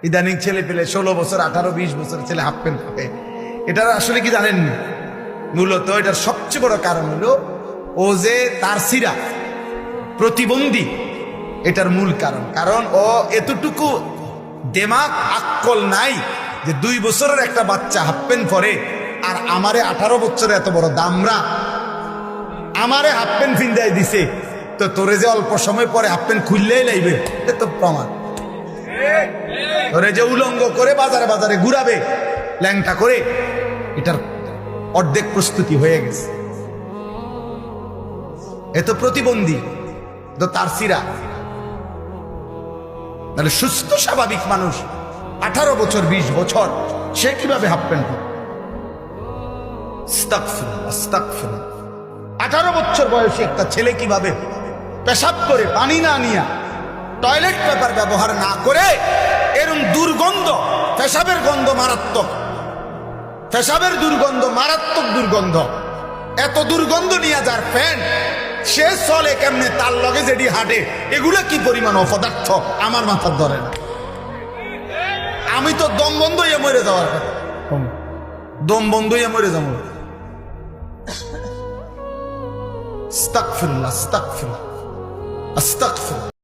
ইদানিং ছেলে পেলে 16 বছর 18 20 বছর ছেলে হাফ প্যান্ট পরে। এটার আসলে কি জানেন, মূলত এটার সবচেয়ে বড় কারণ হলো ও যে তার সিরা প্রতিবন্ধী, এটার মূল কারণ। কারণ ও এতটুকু দেমাগ আক্কল নাই যে 2 বছরের একটা বাচ্চা হাফ প্যান্ট পরে, আর আমারে 18 বছরে এত বড় দামরা আমারে হাফ প্যান্ট ফিন্দাই দিছে, তো তোরে যে অল্প সময় পরে হাফ প্যান্ট খুললেই লাইবে, এটা তো প্রমাণ। তোরে যে উলঙ্গ করে বাজারে বাজারে ঘুরাবে ল্যাংটা করে, এটার অর্ধেক প্রস্তুতি হয়ে গেছে। এত প্রতিবন্ধী তো তার সিরা। তাহলে সুস্থ স্বাভাবিক মানুষ 18 বছর 20 বছর সে কিভাবে হাফ প্যান্ট পরে? 18 বছর বয়সী একটা ছেলে কিভাবে পেশাব করে পানি না নিয়া, টয়লেট পেপার ব্যবহার না করে, এরকম দুর্গন্ধ, পেশাবের গন্ধ মারাত্মক, পেশাবের দুর্গন্ধ মারাত্মক দুর্গন্ধ, এত দুর্গন্ধ নিয়ে যার প্যান্ট, সে চলে কেমনে, তার লগে যেটি হাঁটে, এগুলো কি পরিমাণ অপদার্থ আমার মাথার ধরে না। আমি তো দম বন্ধ হয়ে মরে যাওয়ার কথা, দম বন্ধ হয়ে মরে যাবো। আস্তাগফিরুল্লাহ, আস্তাগফিরুল্লাহ, আস্তাগফিরুল্লাহ।